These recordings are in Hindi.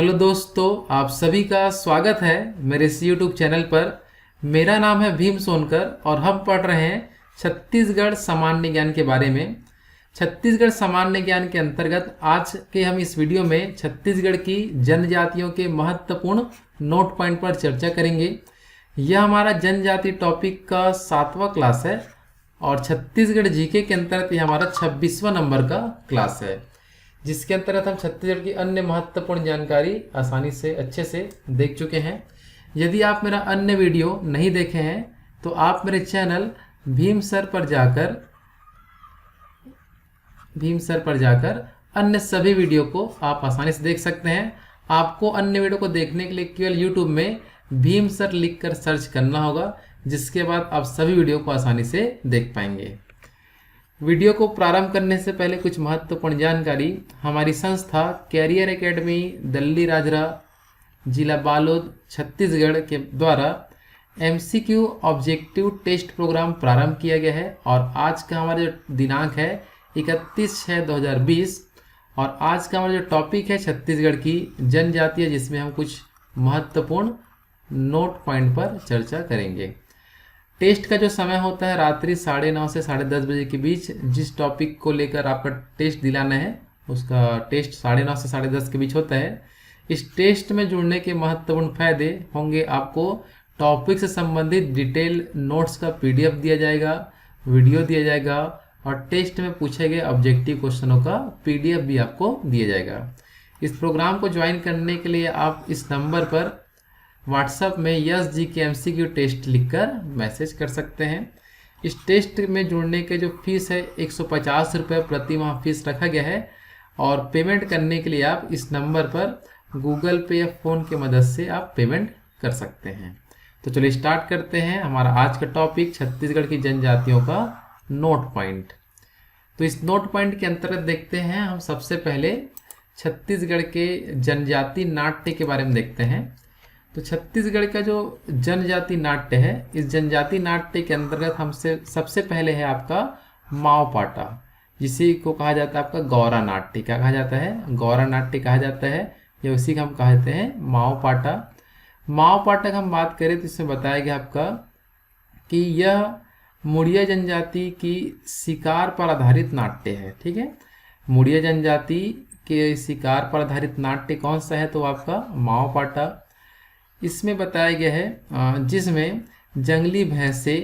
हेलो दोस्तों, आप सभी का स्वागत है मेरे इस यूट्यूब चैनल पर। मेरा नाम है भीम सोनकर और हम पढ़ रहे हैं छत्तीसगढ़ सामान्य ज्ञान के बारे में। छत्तीसगढ़ सामान्य ज्ञान के अंतर्गत आज के हम इस वीडियो में छत्तीसगढ़ की जनजातियों के महत्वपूर्ण नोट पॉइंट पर चर्चा करेंगे। यह हमारा जनजाति टॉपिक का 7वां क्लास है और छत्तीसगढ़ जीके के अंतर्गत यह हमारा 26वां नंबर का क्लास है, जिसके अंतर्गत हम छत्तीसगढ़ की अन्य महत्वपूर्ण जानकारी आसानी से अच्छे से देख चुके हैं। यदि आप मेरा अन्य वीडियो नहीं देखे हैं तो आप मेरे चैनल भीम सर पर जाकर अन्य सभी वीडियो को आप आसानी से देख सकते हैं। आपको अन्य वीडियो को देखने के लिए केवल यूट्यूब में भीम सर लिखकर सर्च करना होगा, जिसके बाद आप सभी वीडियो को आसानी से देख पाएंगे। वीडियो को प्रारंभ करने से पहले कुछ महत्वपूर्ण जानकारी। हमारी संस्था कैरियर एकेडमी दल्ली राजरा जिला बालोद छत्तीसगढ़ के द्वारा MCQ ऑब्जेक्टिव टेस्ट प्रोग्राम प्रारंभ किया गया है और आज का हमारा जो दिनांक है 31/6/2020 और आज का हमारा जो टॉपिक है छत्तीसगढ़ की जनजातीय, जिसमें हम कुछ महत्वपूर्ण नोट पॉइंट पर चर्चा करेंगे। टेस्ट का जो समय होता है रात्रि 9:30 से 10:30 बजे के बीच। जिस टॉपिक को लेकर आपका टेस्ट दिलाना है उसका टेस्ट 9:30 से 10:30 के बीच होता है। इस टेस्ट में जुड़ने के महत्वपूर्ण फायदे होंगे। आपको टॉपिक से संबंधित डिटेल नोट्स का PDF दिया जाएगा, वीडियो दिया जाएगा और टेस्ट में पूछे गए ऑब्जेक्टिव क्वेश्चनों का PDF भी आपको दिया जाएगा। इस प्रोग्राम को ज्वाइन करने के लिए आप इस नंबर पर व्हाट्सएप में YesGK MCQ टेस्ट लिखकर मैसेज कर सकते हैं। इस टेस्ट में जुड़ने के जो फीस है 150 रुपये प्रति माह फीस रखा गया है और पेमेंट करने के लिए आप इस नंबर पर गूगल पे या फ़ोन की मदद से आप पेमेंट कर सकते हैं। तो चलिए स्टार्ट करते हैं। हमारा आज का टॉपिक छत्तीसगढ़ की जनजातियों का नोट पॉइंट। तो इस नोट पॉइंट के अंतर्गत देखते हैं हम सबसे पहले छत्तीसगढ़ के जनजाति नाट्य के बारे में देखते हैं। तो छत्तीसगढ़ का जो जनजाति नाट्य है, इस जनजाति नाट्य के अंतर्गत हमसे सबसे पहले है आपका माओ पाटा, जिसे को कहा जाता है आपका गौरा नाट्य। क्या कहा जाता है? गौरा नाट्य कहा जाता है, या उसी का हम कहते हैं माओ पाटा। माओ पाटा का हम बात करें तो इसमें बताया गया आपका कि यह मुड़िया जनजाति की शिकार पर आधारित नाट्य है। ठीक है, मुड़िया जनजाति के शिकार पर आधारित नाट्य कौन सा है? तो आपका माओ पाटा। इसमें बताया गया है जिसमें जंगली भैंसे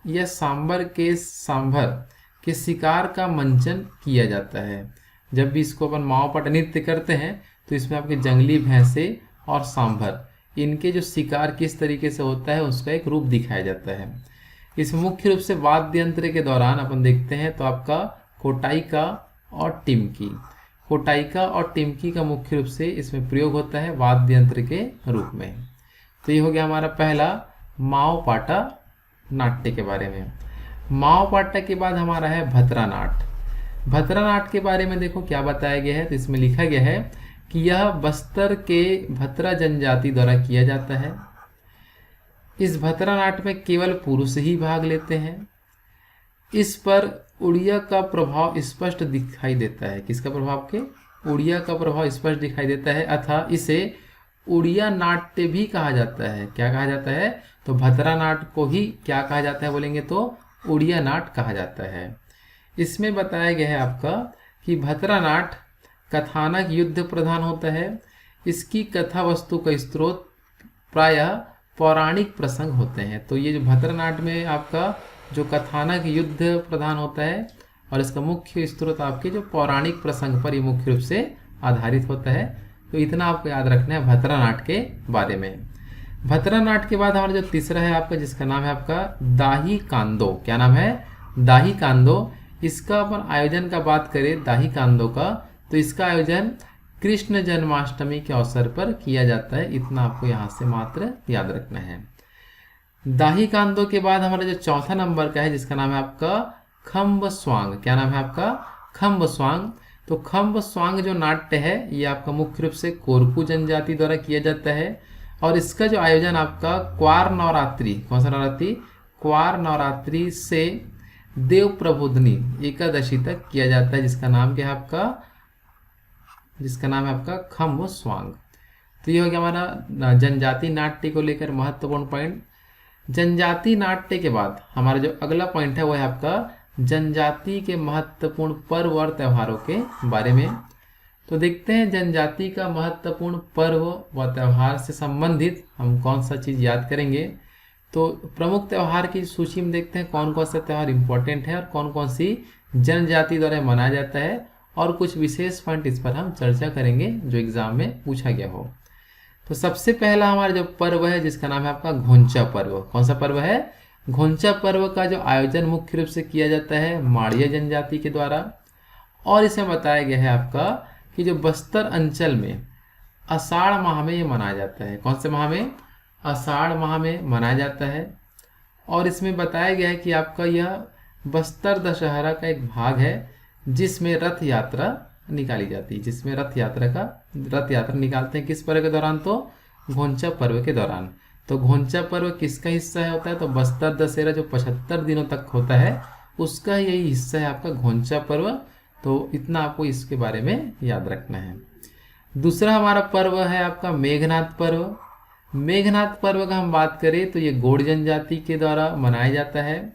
या सांभर के शिकार का मंचन किया जाता है। जब भी इसको अपन माओ पाटा नृत्य करते हैं तो इसमें आपके जंगली भैंसे और सांभर इनके जो शिकार किस तरीके से होता है उसका एक रूप दिखाया जाता है। इसमें मुख्य रूप से वाद्य यंत्र के दौरान अपन देखते हैं तो आपका कोटाइका और टिमकी, कोटाइका और टिमकी का मुख्य रूप से इसमें प्रयोग होता है वाद्य यंत्र के रूप में। तो ये हो गया हमारा पहला माओ पाटा नाट्य के बारे में। माओ पाटा के बाद हमारा है भतरा नाट। भतरा नाट के बारे में देखो क्या बताया गया है। तो इसमें लिखा गया है कि यह बस्तर के भतरा जनजाति द्वारा किया जाता है। इस भतरा नाट में केवल पुरुष ही भाग लेते हैं। इस पर उड़िया का प्रभाव स्पष्ट दिखाई देता है। किसका प्रभाव? के उड़िया का प्रभाव स्पष्ट दिखाई देता है, अतः इसे उड़िया नाट्य भी कहा जाता है। क्या कहा जाता है? तो भतरा नाट को ही क्या कहा जाता है बोलेंगे तो उड़िया नाट कहा जाता है। इसमें बताया गया है आपका कि भतरा नाट कथानक युद्ध प्रधान होता है। इसकी कथा वस्तु का स्रोत प्रायः पौराणिक प्रसंग होते हैं। तो ये जो भतरा नाट में आपका जो कथानक युद्ध प्रधान होता है और इसका मुख्य स्रोत आपके जो पौराणिक प्रसंग पर ये मुख्य रूप से आधारित होता है। तो इतना आपको याद रखना है भतरा नाट के बारे में। भतरा नाट के बाद हमारा जो तीसरा है आपका, जिसका नाम है आपका दाही कांदो। क्या नाम है? दाही कांदो। इसका अपन आयोजन का बात करें दाही कांदो का, तो इसका आयोजन कृष्ण जन्माष्टमी के अवसर पर किया जाता है। इतना आपको यहाँ से मात्र याद रखना है। दाही कांदो के बाद हमारा जो चौथा नंबर का है, जिसका नाम है आपका खम्ब स्वांग। क्या नाम है आपका? खम्ब स्वांग। तो खम्ब स्वांग जो नाट्य है ये आपका मुख्य रूप से कोरकू जनजाति द्वारा किया जाता है और इसका जो आयोजन आपका क्वार नवरात्रि, कौन सा नवरात्रि? क्वार नवरात्रि से देव प्रबोधनी एकादशी तक किया जाता है, जिसका नाम क्या है आपका? जिसका नाम है आपका खम्ब स्वांग। तो ये हो गया हमारा जनजाति नाट्य को लेकर महत्वपूर्ण पॉइंट। जनजाति नाट्य के बाद हमारा जो अगला पॉइंट है वो है आपका जनजाति के महत्वपूर्ण पर्व और त्योहारों के बारे में। तो देखते हैं जनजाति का महत्वपूर्ण पर्व व त्योहार से संबंधित हम कौन सा चीज़ याद करेंगे। तो प्रमुख त्योहार की सूची में देखते हैं कौन कौन सा त्यौहार इंपॉर्टेंट है और कौन कौन सी जनजाति द्वारा मनाया जाता है, और कुछ विशेष पॉइंट इस पर हम चर्चा करेंगे जो एग्जाम में पूछा गया हो। तो सबसे पहला हमारा जो पर्व है जिसका नाम है आपका घोंचा पर्व। कौन सा पर्व है? घोंचा पर्व का जो आयोजन मुख्य रूप से किया जाता है माड़िया जनजाति के द्वारा, और इसमें बताया गया है आपका कि जो बस्तर अंचल में आषाढ़ माह में ये मनाया जाता है। कौन से माह में? आषाढ़ माह में मनाया जाता है। और इसमें बताया गया है कि आपका यह बस्तर दशहरा का एक भाग है जिसमें रथ यात्रा निकाली जाती है, जिसमें रथ यात्रा निकालते हैं किस पर्व के दौरान? तो घोंचा पर्व के दौरान। तो घोंचा पर्व किसका हिस्सा होता है? तो बस्तर दशहरा जो 75 दिनों तक होता है उसका यही हिस्सा है आपका घोंचा पर्व। तो इतना आपको इसके बारे में याद रखना है। दूसरा हमारा पर्व है आपका मेघनाथ पर्व। मेघनाथ पर्व का हम बात करें तो ये गौड़ जनजाति के द्वारा मनाया जाता है,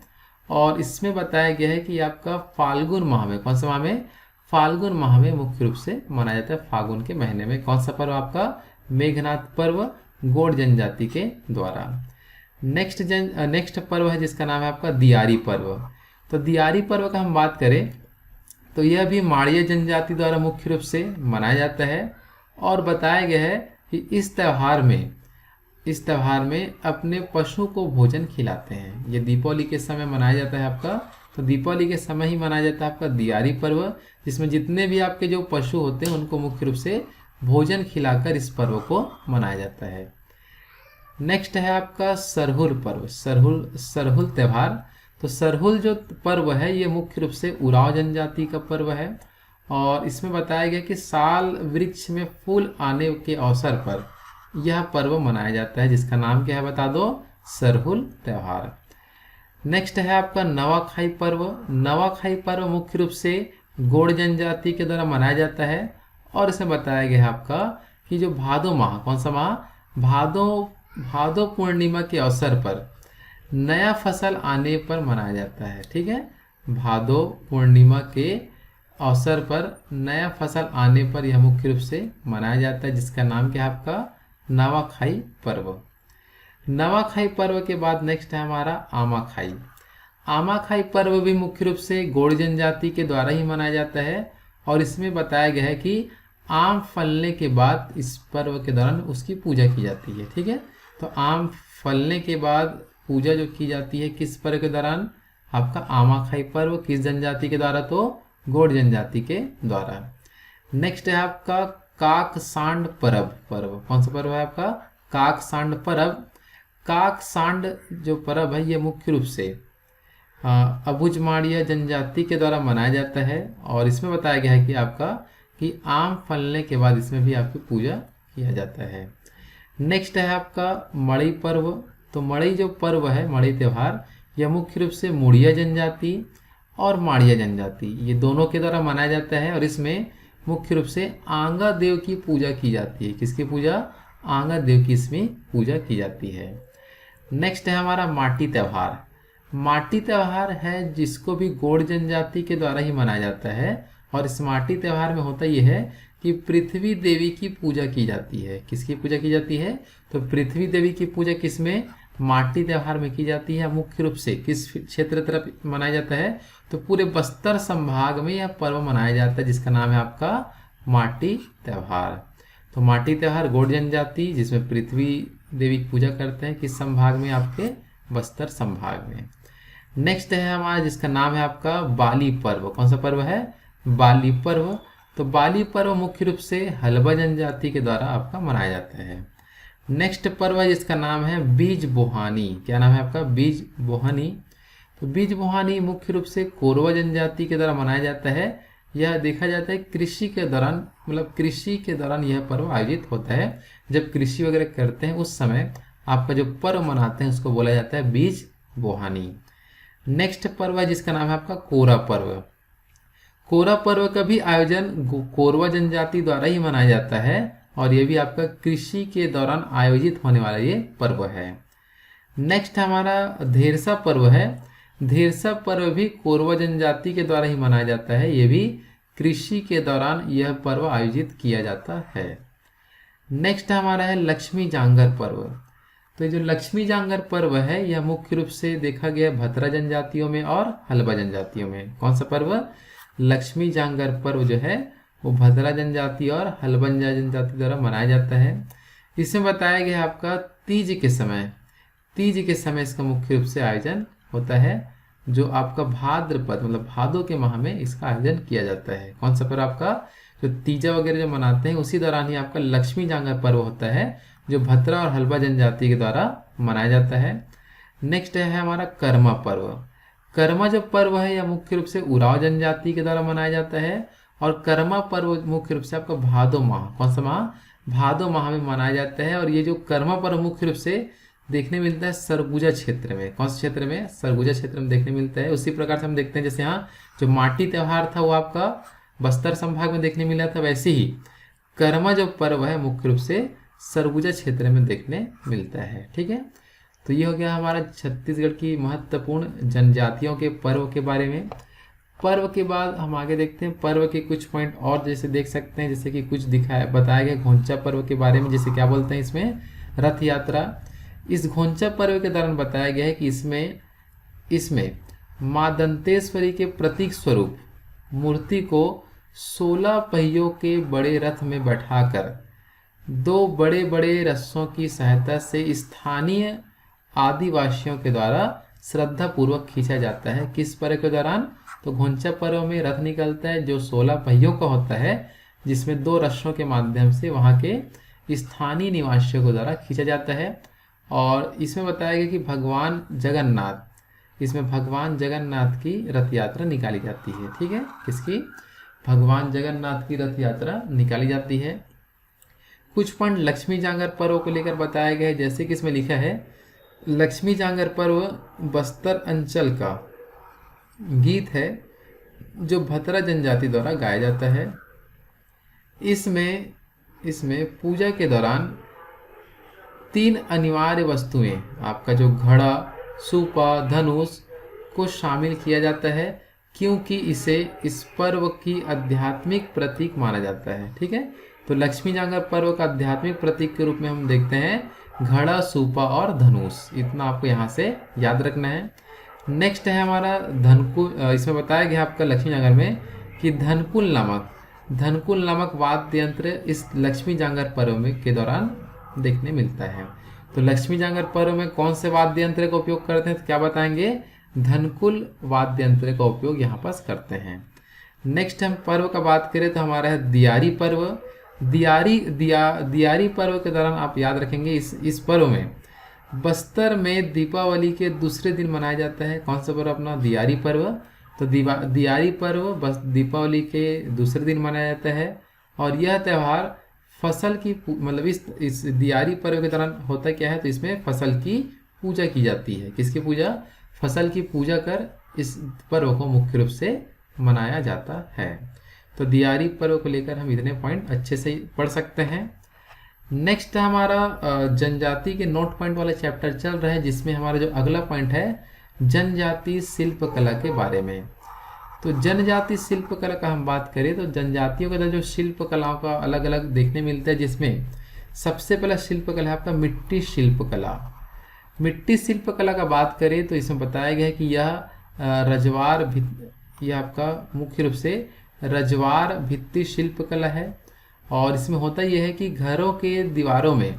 और इसमें बताया गया है कि आपका फाल्गुन माह में, कौन सा माह में? फाल्गुन माह में मुख्य रूप से मनाया जाता है, फागुन के महीने में। कौन सा पर्व आपका? मेघनाथ पर्व गौड़ जनजाति के द्वारा। नेक्स्ट पर्व है जिसका नाम है आपका दियारी पर्व। तो दियारी पर्व का हम बात करें तो यह भी माड़िया जनजाति द्वारा मुख्य रूप से मनाया जाता है, और बताया गया है कि इस त्यौहार में अपने पशु को भोजन खिलाते हैं। ये दीपावली के समय मनाया जाता है आपका। तो दीपावली के समय ही मनाया जाता है आपका दियारी पर्व, जिसमें जितने भी आपके जो पशु होते हैं उनको मुख्य रूप से भोजन खिलाकर इस पर्व को मनाया जाता है। नेक्स्ट है आपका सरहुल पर्व, सरहुल त्यौहार। तो सरहुल जो पर्व है ये मुख्य रूप से उरांव जनजाति का पर्व है, और इसमें बताया गया कि साल वृक्ष में फूल आने के अवसर पर यह पर्व मनाया जाता है, जिसका नाम क्या है बता दो? सरहुल त्यौहार। नेक्स्ट है आपका नवाखाई पर्व। नवाखाई पर्व मुख्य रूप से गौड़ जनजाति के द्वारा मनाया जाता है, और इसमें बताया गया है आपका कि जो भादो माह, कौन सा माह? भादो पूर्णिमा के अवसर पर नया फसल आने पर मनाया जाता है। ठीक है, भादो पूर्णिमा के अवसर पर नया फसल आने पर यह मुख्य रूप से मनाया जाता है, जिसका नाम क्या है आपका? नवाखाई पर्व। नवाखाई पर्व के बाद नेक्स्ट है हमारा आमाखाई। आमाखाई पर्व भी मुख्य रूप से गौड़ जनजाति के द्वारा ही मनाया जाता है, और इसमें बताया गया है कि आम फलने के बाद इस पर्व के दौरान उसकी पूजा की जाती है। ठीक है, तो आम फलने के बाद पूजा जो की जाती है किस पर्व के दौरान? आपका आमाखाई पर्व। किस जनजाति के द्वारा? तो गौड़ जनजाति के द्वारा। नेक्स्ट है आपका काकसांड पर्व। कौन सा पर्व है आपका? काकसांड पर्व। काकसांड जो पर्व है ये मुख्य रूप से अबुझमाड़िया जनजाति के द्वारा मनाया जाता है, और इसमें बताया गया है कि आपका कि आम फलने के बाद इसमें भी आपकी पूजा किया जाता है। नेक्स्ट है आपका मड़ई पर्व। तो मड़ई जो पर्व है, मड़ई त्यौहार, यह मुख्य रूप से मुड़िया जनजाति और माड़िया जनजाति ये दोनों के द्वारा मनाया जाता है, और इसमें मुख्य रूप से आंगा देव की पूजा की जाती है। किसकी पूजा? आंगा देव की इसमें पूजा की जाती है। नेक्स्ट है हमारा माटी त्यौहार। माटी त्यौहार है जिसको भी गौड़ जनजाति के द्वारा ही मनाया जाता है, और इस माटी त्यौहार में होता यह है कि पृथ्वी देवी की पूजा की जाती है। किसकी पूजा की जाती है? तो पृथ्वी देवी की पूजा किसमें? माटी त्यौहार में की जाती है। मुख्य रूप से किस क्षेत्र तरफ मनाया जाता है? तो पूरे बस्तर संभाग में यह पर्व मनाया जाता है, जिसका नाम है आपका माटी त्यौहार। तो माटी त्यौहार गौड़ जनजाति जिसमें पृथ्वी देवी की पूजा करते हैं, किस संभाग में? आपके बस्तर संभाग में। नेक्स्ट है हमारा जिसका नाम है आपका बाली पर्व। कौन सा पर्व है? बाली पर्व। तो बाली पर्व मुख्य रूप से हलबा जनजाति के द्वारा आपका मनाया जाता है। नेक्स्ट पर्व है जिसका नाम है बीज बोहानी। क्या नाम है आपका? बीज बोहानी। तो बीज बोहानी मुख्य रूप से कोरवा जनजाति के द्वारा मनाया जाता है। यह देखा जाता है कृषि के दौरान, मतलब कृषि के दौरान यह पर्व आयोजित होता है। जब कृषि वगैरह करते हैं उस समय आपका जो पर्व मनाते हैं उसको बोला जाता है बीज बोहानी। नेक्स्ट पर्व है जिसका नाम है आपका कोरा पर्व। कोरा पर्व का भी आयोजन कोरवा जनजाति द्वारा ही मनाया जाता है, और ये भी आपका कृषि के दौरान आयोजित होने वाला ये पर्व है। नेक्स्ट हमारा धेरसा पर्व है। धेरसा पर्व भी कोरवा जनजाति के द्वारा ही मनाया जाता है। ये भी कृषि के दौरान यह पर्व आयोजित किया जाता है। नेक्स्ट हमारा है लक्ष्मी जांगर पर्व। तो जो लक्ष्मी जांगर पर्व है यह मुख्य रूप से देखा गया भतरा जनजातियों में और हल्बा जनजातियों में। कौन सा पर्व? लक्ष्मी जांगर पर्व जो है वो भतरा जनजाति और हल्बा जनजाति द्वारा मनाया जाता है। इसमें बताया गया आपका तीज के समय इसका मुख्य रूप से आयोजन होता है, जो आपका भाद्रपद मतलब भादों के माह में इसका आयोजन किया जाता है। कौन सा पर्व? आपका जो तीजा वगैरह जो मनाते हैं उसी दौरान ही आपका लक्ष्मी जांगर पर्व होता है, जो भतरा और हल्बा जनजाति के द्वारा मनाया जाता है। नेक्स्ट है हमारा कर्मा पर्व। कर्मा जो पर्व है यह मुख्य रूप से उराव जनजाति के द्वारा मनाया जाता है, और कर्मा पर्व मुख्य रूप से आपका भादो माह, कौन सा माह? भादो माह में मनाया जाता है। और ये जो कर्मा पर्व मुख्य रूप से देखने मिलता है सरगुजा क्षेत्र में। कौन से क्षेत्र में? सरगुजा क्षेत्र में देखने मिलता है। उसी प्रकार से हम देखते हैं जैसे यहाँ जो माटी त्यौहार था वो आपका बस्तर संभाग में देखने मिला था, वैसे ही कर्मा जो पर्व है मुख्य रूप से सरगुजा क्षेत्र में देखने मिलता है। ठीक है, तो ये हो गया हमारा छत्तीसगढ़ की महत्वपूर्ण जनजातियों के पर्व के बारे में। पर्व के बाद हम आगे देखते हैं पर्व के कुछ पॉइंट और जैसे देख सकते हैं, जैसे कि कुछ बताया गया घोंचा पर्व के बारे में। जैसे क्या बोलते हैं इसमें? रथ यात्रा। इस घोंचा पर्व के दौरान बताया गया है कि इसमें माँ दंतेश्वरी के प्रतीक स्वरूप मूर्ति को 16 पहियों के बड़े रथ में बैठाकर 2 बड़े बड़े रस्सों की सहायता से स्थानीय आदिवासियों के द्वारा श्रद्धा पूर्वक खींचा जाता है। किस पर्व के दौरान? तो घोंचा पर्व में रथ निकलता है जो 16 पहियों का होता है, जिसमें 2 रस्सों के माध्यम से वहाँ के स्थानीय निवासियों के द्वारा खींचा जाता है। और इसमें बताया गया कि भगवान जगन्नाथ की रथ यात्रा निकाली जाती है। ठीक है, किसकी? भगवान जगन्नाथ की रथ यात्रा निकाली जाती है। कुछ पॉइंट लक्ष्मी जांगर पर्व को लेकर बताया गया है, जैसे कि इसमें लिखा है लक्ष्मी जांगर पर्व बस्तर अंचल का गीत है जो भतरा जनजाति द्वारा गाया जाता है। इसमें पूजा के दौरान 3 अनिवार्य वस्तुएं, आपका जो घड़ा, सूपा, धनुष को शामिल किया जाता है, क्योंकि इसे इस पर्व की आध्यात्मिक प्रतीक माना जाता है। ठीक है, तो लक्ष्मी जांगर पर्व का आध्यात्मिक प्रतीक के रूप में हम देखते हैं घड़ा, सूपा और धनुष। इतना आपको यहाँ से याद रखना है। नेक्स्ट है हमारा धनकुल। इसमें बताया गया आपका लक्ष्मी जांगर में कि धनकुल नामक वाद्य यंत्र इस लक्ष्मी जांगर पर्व में के दौरान देखने मिलता है। तो लक्ष्मी जांगर पर्व में कौन से वाद्य यंत्र का उपयोग करते हैं? तो क्या बताएंगे? धनकुल वाद्य यंत्र का उपयोग यहाँ पर करते हैं। नेक्स्ट हम पर्व का बात करें तो हमारा है दियारी पर्व। दियारी पर्व के दौरान आप याद रखेंगे इस पर्व में बस्तर में दीपावली के दूसरे दिन मनाया जाता है। कौन सा पर्व? अपना दियारी पर्व। तो दियारी पर्व बस दीपावली के दूसरे दिन मनाया जाता है, और यह त्यौहार फसल की मतलब इस दियारी पर्व के दौरान होता क्या है? तो इसमें फसल की पूजा की जाती है। किसकी पूजा? फसल की पूजा कर इस पर्व को मुख्य रूप से मनाया जाता है। तो दियारी पर्व को लेकर हम इतने पॉइंट अच्छे से पढ़ सकते हैं। नेक्स्ट हमारा जनजाति के नोट पॉइंट वाला चैप्टर चल रहा है, जिसमें हमारा जो अगला पॉइंट है जनजाति शिल्प कला के बारे में। तो जनजाति शिल्प कला का हम बात करें तो जनजातियों का जो शिल्प कलाओं का अलग अलग देखने मिलता है, जिसमें सबसे पहला शिल्प कला है आपका मिट्टी शिल्प कला। मिट्टी शिल्प कला का बात करें तो इसमें बताया गया है कि यह आपका मुख्य रूप से रजवार भित्ति शिल्प कला है। और इसमें होता यह है कि घरों के दीवारों में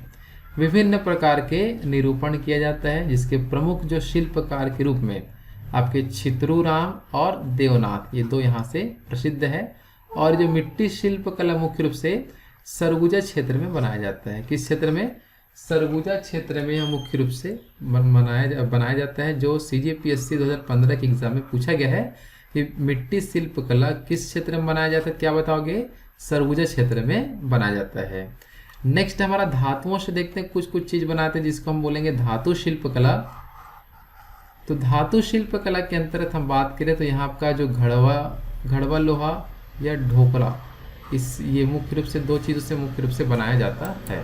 विभिन्न प्रकार के निरूपण किया जाता है, जिसके प्रमुख जो शिल्पकार के रूप में आपके छितरूराम और देवनाथ, ये 2 यहाँ से प्रसिद्ध है। और जो मिट्टी शिल्प कला मुख्य रूप से सरगुजा क्षेत्र में बनाया जाता है। किस क्षेत्र में? सरगुजा क्षेत्र में यह मुख्य रूप से बनाया जाता है। जो CGPSC 2015 के एग्जाम में पूछा गया है कि मिट्टी शिल्प कला किस क्षेत्र में बनाया जाता है, क्या बताओगे? सरगुजा क्षेत्र में बनाया जाता है। नेक्स्ट हमारा धातुओं से देखते हैं, कुछ चीज बनाते हैं जिसको हम बोलेंगे धातु शिल्प कला। तो धातु शिल्प कला के अंतर्गत हम बात करें तो यहाँ आपका जो घड़वा लोहा या ढोकला, ये मुख्य रूप से दो चीज़ों से मुख्य रूप से बनाया जाता है।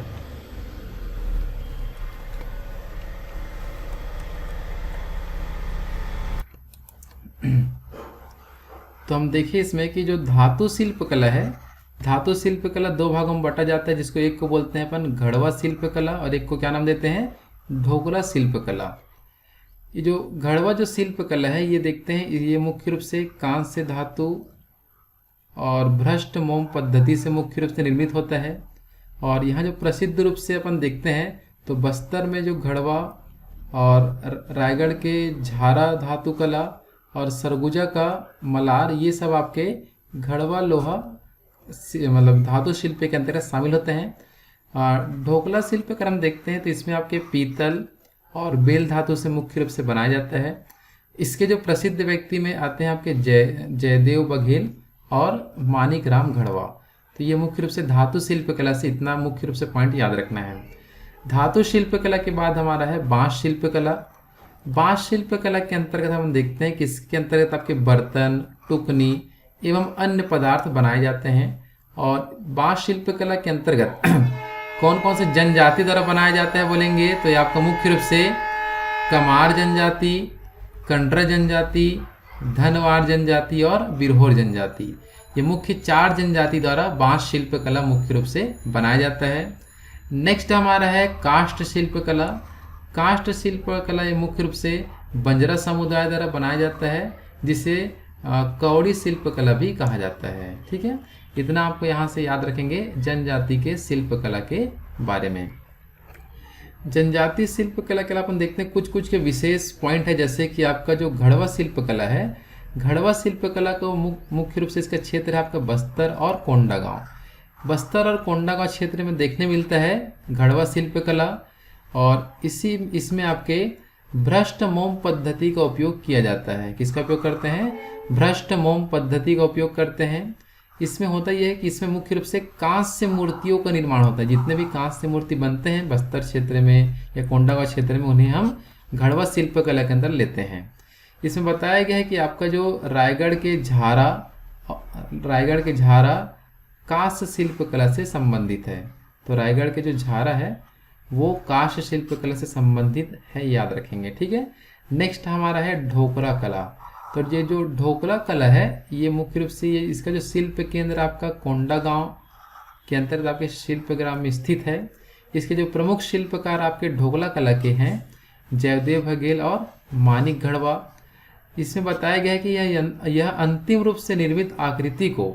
तो हम देखिए इसमें कि जो धातु शिल्प कला है, धातु शिल्प कला दो भागों में बांटा जाता है, जिसको एक को बोलते हैं अपन घड़वा शिल्प कला और एक को क्या नाम देते हैं ढोकला शिल्प कला। ये जो घड़वा जो शिल्प कला है ये देखते हैं, ये मुख्य रूप से कांस्य धातु और भ्रष्ट मोम पद्धति से मुख्य रूप से निर्मित होता है। और यहाँ जो प्रसिद्ध रूप से अपन देखते हैं तो बस्तर में जो घड़वा और रायगढ़ के झारा धातु कला और सरगुजा का मलार, ये सब आपके घड़वा लोहा मतलब धातु शिल्प के अंतर्गत शामिल होते हैं। ढोकला शिल्प अगर हम देखते हैं तो इसमें आपके पीतल और बेल धातु से मुख्य रूप से बनाया जाता है। इसके जो प्रसिद्ध व्यक्ति में आते हैं आपके जयदेव बघेल और मानिक राम घड़वा। तो ये मुख्य रूप से धातु शिल्प कला से इतना मुख्य रूप से पॉइंट याद रखना है। धातु शिल्प कला के बाद हमारा है बांस शिल्प कला। बांस शिल्प कला के अंतर्गत हम देखते हैं कि इसके अंतर्गत आपके बर्तन, टुकनी एवं अन्य पदार्थ बनाए जाते हैं। और बांस शिल्प कला के अंतर्गत कौन कौन से जनजाति द्वारा बनाया जाता है बोलेंगे तो ये आपका मुख्य रूप से कमार जनजाति, कंडरा जनजाति, धनवार जनजाति और बिरहोर जनजाति, ये मुख्य 4 जनजाति द्वारा बांस शिल्प कला मुख्य रूप से बनाया जाता है। नेक्स्ट हमारा है काष्ठ शिल्प कला। काष्ठ शिल्प कला ये मुख्य रूप से बंजारा समुदाय द्वारा बनाया जाता है, जिसे कौड़ी शिल्प कला भी कहा जाता है। ठीक है, इतना आपको यहाँ से याद रखेंगे जनजाति के शिल्प कला के बारे में। जनजाति शिल्प कला के अपन देखते हैं कुछ कुछ के विशेष पॉइंट है, जैसे कि आपका जो घड़वा शिल्प कला है, घड़वा शिल्प कला को मुख्य रूप से इसका क्षेत्र है आपका बस्तर और कोंडागांव। बस्तर और कोंडागांव क्षेत्र में देखने मिलता है घड़वा शिल्प कला। और इसमें आपके भ्रष्ट मोम पद्धति का उपयोग किया जाता है। किसका उपयोग करते हैं? भ्रष्ट मोम पद्धति का उपयोग करते हैं। इसमें होता यह है कि इसमें मुख्य रूप से कांस्य मूर्तियों का निर्माण होता है। जितने भी कांस्य मूर्ति बनते हैं बस्तर क्षेत्र में या कोंडागांव क्षेत्र में, उन्हें हम घड़वा शिल्प कला के अंदर लेते हैं। इसमें बताया गया है कि आपका जो रायगढ़ के झारा कांस्य शिल्प कला से संबंधित है। तो रायगढ़ के जो झारा है वो कांस्य शिल्प कला से संबंधित है, याद रखेंगे। ठीक है, नेक्स्ट हमारा है ढोकरा कला। तो ये जो ढोकला कला है ये मुख्य रूप से इसका जो शिल्प केंद्र आपका कोंडागांव के अंतर्गत आपके शिल्पग्राम में स्थित है। इसके जो प्रमुख शिल्पकार आपके ढोकला कला के हैं जयदेव बघेल और मानिक घड़वा। इसमें बताया गया है कि यह अंतिम रूप से निर्मित आकृति को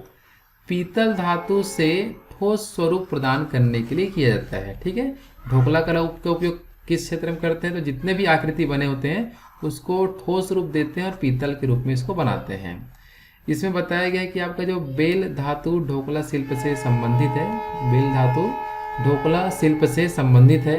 पीतल धातु से ठोस स्वरूप प्रदान करने के लिए किया जाता है। ठीक है, ढोकला कला का उपयोग किस क्षेत्र में करते हैं? तो जितने भी आकृति बने होते हैं उसको ठोस रूप देते हैं और पीतल के रूप में इसको बनाते हैं। इसमें बताया गया है कि आपका जो बेल धातु ढोकला शिल्प से संबंधित है, बेल धातु ढोकला शिल्प से संबंधित है।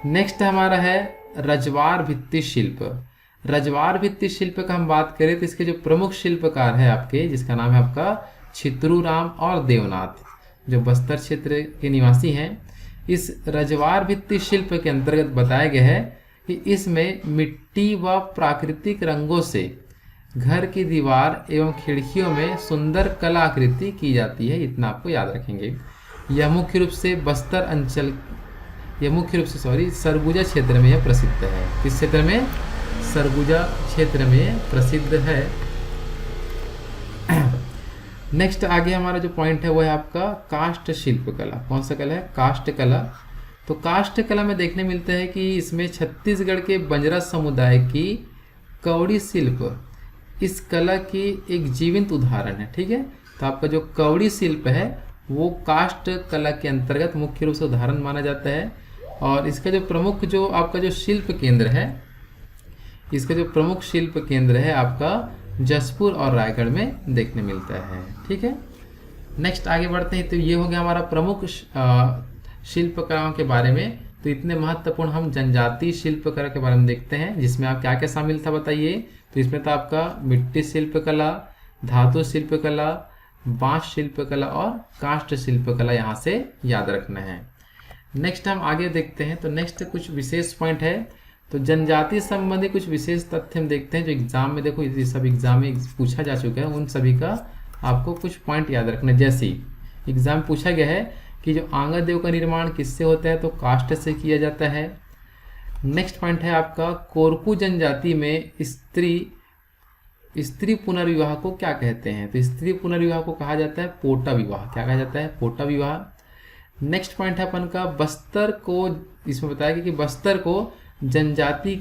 नेक्स्ट हमारा है रजवार भित्ति शिल्प। रजवार भित्ति शिल्प का हम बात करें तो इसके जो प्रमुख शिल्पकार है आपके, जिसका नाम है आपका छित्रू राम और देवनाथ, जो बस्तर क्षेत्र के निवासी हैं। इस रजवार भित्ति शिल्प के अंतर्गत बताया गया है कि इसमें मिट्टी व प्राकृतिक रंगों से घर की दीवार एवं खिड़कियों में सुंदर कलाकृति की जाती है। इतना आपको याद रखेंगे। यह मुख्य रूप से बस्तर अंचल, यह मुख्य रूप से सरगुजा क्षेत्र में यह प्रसिद्ध है। किस क्षेत्र में? सरगुजा क्षेत्र में प्रसिद्ध है। नेक्स्ट आगे हमारा जो पॉइंट है वो है आपका काष्ठ शिल्प कला। कौन सा कला है? काष्ठ कला। तो काष्ठ कला में देखने मिलता है कि इसमें छत्तीसगढ़ के बंजारा समुदाय की कौड़ी शिल्प इस कला की एक जीवंत उदाहरण है। ठीक है, तो आपका जो कौड़ी शिल्प है वो काष्ठ कला के अंतर्गत मुख्य रूप से उदाहरण माना जाता है। और इसका जो प्रमुख जो आपका जो शिल्प केंद्र है, इसका जो प्रमुख शिल्प केंद्र है आपका जसपुर और रायगढ़ में देखने मिलता है। ठीक है, नेक्स्ट आगे बढ़ते हैं। तो ये हो गया हमारा प्रमुख शिल्पकलाओं के बारे में। तो इतने महत्वपूर्ण हम जनजातीय शिल्पकला के बारे में देखते हैं, जिसमें आप क्या क्या शामिल था बताइए। तो इसमें था आपका मिट्टी शिल्पकला, धातु शिल्पकला, बांस शिल्पकला और काष्ठ शिल्पकला, यहाँ से याद रखना है। नेक्स्ट हम आगे देखते हैं। तो नेक्स्ट कुछ विशेष पॉइंट है। तो जनजाति संबंधी कुछ विशेष तथ्य हम देखते हैं जो एग्जाम में, देखो ये सब एग्जाम में पूछा जा चुका है, उन सभी का आपको कुछ पॉइंट याद रखना। जैसे एग्जाम पूछा गया है कि जो आंगन देव का निर्माण किससे होता है, तो काष्ठ से किया जाता है। नेक्स्ट पॉइंट है आपका कोरकू जनजाति में स्त्री पुनर्विवाह को क्या कहते हैं, तो स्त्री पुनर्विवाह को कहा जाता है पोटा विवाह। क्या कहा जाता है, पोटा विवाह। नेक्स्ट पॉइंट है अपन का बस्तर को, इसमें बताया गया कि बस्तर को जनजाति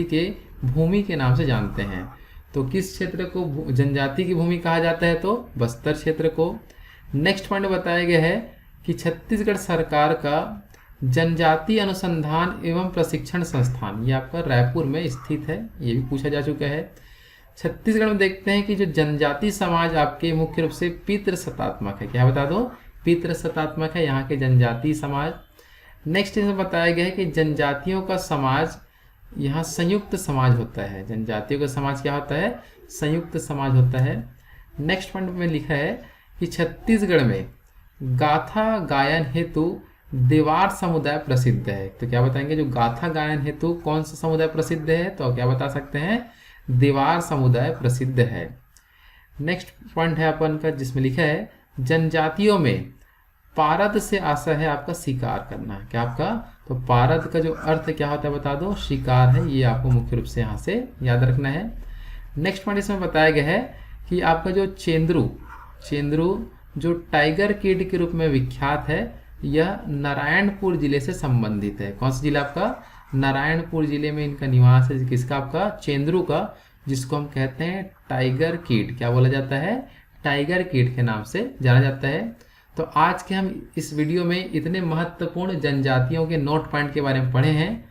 के भूमि के नाम से जानते हैं। तो किस क्षेत्र को जनजाति की भूमि कहा जाता है, तो बस्तर क्षेत्र को। नेक्स्ट पॉइंट बताया गया है कि छत्तीसगढ़ सरकार का जनजाति अनुसंधान एवं प्रशिक्षण संस्थान, ये आपका रायपुर में स्थित है, ये भी पूछा जा चुका है। छत्तीसगढ़ में देखते हैं कि जो जनजाति समाज आपके मुख्य रूप से पितृसत्तात्मक है। क्या बता दो, पितृसत्तात्मक है यहाँ के जनजाति समाज। नेक्स्ट इसमें बताया गया है कि जनजातियों का समाज यहाँ संयुक्त समाज होता है। जनजातियों का समाज क्या होता है, संयुक्त समाज होता है। नेक्स्ट पॉइंट में लिखा है कि छत्तीसगढ़ में गाथा गायन हेतु देवार समुदाय प्रसिद्ध है। तो क्या बताएंगे, जो गाथा गायन हेतु कौन सा समुदाय प्रसिद्ध है, तो क्या बता सकते हैं, देवार समुदाय प्रसिद्ध है। नेक्स्ट पॉइंट है अपन का जिसमें लिखा है जनजातियों में पारद से आशा है आपका शिकार करना। क्या आपका, तो पारद का जो अर्थ क्या होता है बता दो, शिकार है। ये आपको मुख्य रूप से यहाँ से याद रखना है। नेक्स्ट पॉइंट इसमें बताया गया है कि आपका जो चेंद्रू जो टाइगर किड के रूप में विख्यात है, यह नारायणपुर जिले से संबंधित है। कौन सा जिला आपका, नारायणपुर जिले में इनका निवास है। किसका, आपका चेंद्रू का, जिसको हम कहते हैं टाइगर किड। क्या बोला जाता है, टाइगर किड के नाम से जाना जाता है। तो आज के हम इस वीडियो में इतने महत्वपूर्ण जनजातियों के नोट पॉइंट के बारे में पढ़े हैं,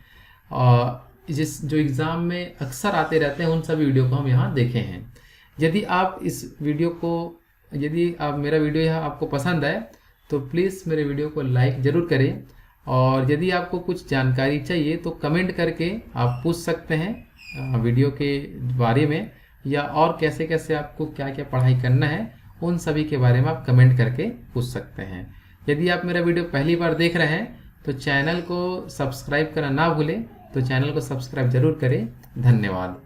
और जो एग्ज़ाम में अक्सर आते रहते हैं उन सभी वीडियो को हम यहाँ देखे हैं। यदि आप मेरा वीडियो यह आपको पसंद आए तो प्लीज़ मेरे वीडियो को लाइक ज़रूर करें, और यदि आपको कुछ जानकारी चाहिए तो कमेंट करके आप पूछ सकते हैं वीडियो के बारे में, या और कैसे कैसे आपको क्या क्या पढ़ाई करना है उन सभी के बारे में आप कमेंट करके पूछ सकते हैं। यदि आप मेरा वीडियो पहली बार देख रहे हैं तो चैनल को सब्सक्राइब करना ना भूलें, तो चैनल को सब्सक्राइब जरूर करें। धन्यवाद।